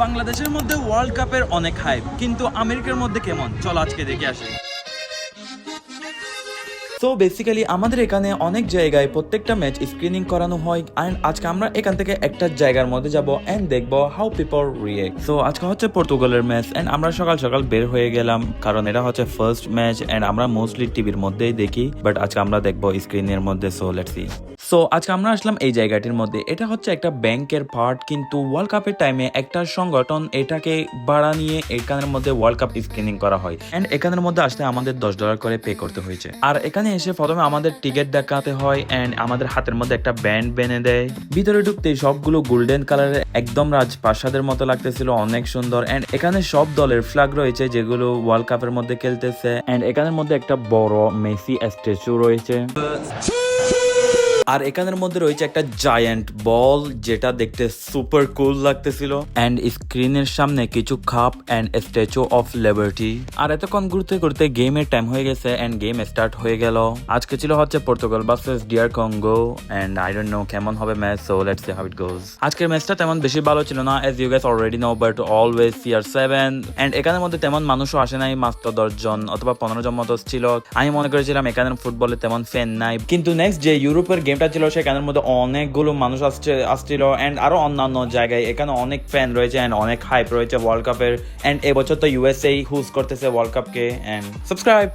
বাংলাদেশের মধ্যে ওয়ার্ল্ড কাপের অনেক হাইপ, কিন্তু আমেরিকার মধ্যে কেমন, চলো আজকে দেখে আসি। সো বেসিক্যালি আমাদের এখানে অনেক জায়গায় প্রত্যেকটা ম্যাচ স্ক্রিনিং করানো হয়, অ্যান্ড আজকে আমরা এখান থেকে একটা জায়গার মধ্যে যাব এন্ড দেখবো হাউ পিপল রিয়েক্ট। সো আজকে হচ্ছে পর্তুগালের ম্যাচ, এন্ড আমরা সকাল সকাল বের হয়ে গেলাম কারণ এটা হচ্ছে ফার্স্ট ম্যাচ, এন্ড আমরা মোস্টলি টিভির মধ্যেই দেখি, বাট আজকে আমরা দেখবো স্ক্রিনের মধ্যে। So let's C. সো আজকে আমরা আসলাম এই জায়গাটির মধ্যে। এটা হচ্ছে একটা ব্যাংকের পার্ট, কিন্তু ওয়ার্ল্ড কাপের টাইমে একটা সংগঠন এটাকে ভাড়া নিয়ে এখানের মধ্যে ওয়ার্ল্ড কাপ স্ক্রিনিং করা হয়, এন্ড এখানের মধ্যে আসতে আমাদের $10 করে পে করতে হয়েছে। আর এখানে এসে প্রথমে আমাদের টিকিট দেখাতে হয়, এন্ড আমাদের হাতের মধ্যে একটা ব্যান্ড বেঁধে দেয়। ভিতরে ঢুকতে সবগুলো গোল্ডেন কালারের একদম রাজপ্রাসাদের মতো লাগতেছিল, অনেক সুন্দর। এন্ড এখানে সব দলের ফ্ল্যাগ রয়েছে যেগুলো ওয়ার্ল্ড কাপের মধ্যে খেলতেছে, এন্ড এখানের মধ্যে একটা বড় মেসি স্ট্যাচু রয়েছে। আর এখানের মধ্যে রয়েছে একটা জায়ান্ট বল যেটা দেখতে সুপার কুল লাগতেছিল, এন্ড স্ক্রিনের সামনে কিছু cup and statue of liberty. আর এতক্ষণ ঘুরতে ঘুরতে গেমের টাইম হয়ে গেছে, এন্ড গেম স্টার্ট হয়ে গেল। আজকে ছিল হচ্ছে Portugal versus DR Congo, and I don't know কেমন হবে match. So let's see how it goes. আজকের ম্যাচটা তেমন বেশি ভালো ছিল না, as you guys already know, but always CR7। And এখানের মধ্যে তেমন মানুষও আসে নাই, মাত্র 10 জন অথবা 15 জন মতো ছিল। আমি মনে করেছিলাম এখানের ফুটবলে তেমন ফ্যান নাই, কিন্তু নেক্সট যে ইউরোপের গেমটা ছিল সেখানের মধ্যে অনেকগুলো মানুষ আসছিল, এন্ড আরো অন্যান্য জায়গায় এখানে অনেক ফ্যান রয়েছে, এন্ড অনেক হাইপ রয়েছে ওয়ার্ল্ড কাপের। এন্ড এবছর তো USA হোস্ট করতেছে ওয়ার্ল্ড কাপকে। And subscribe.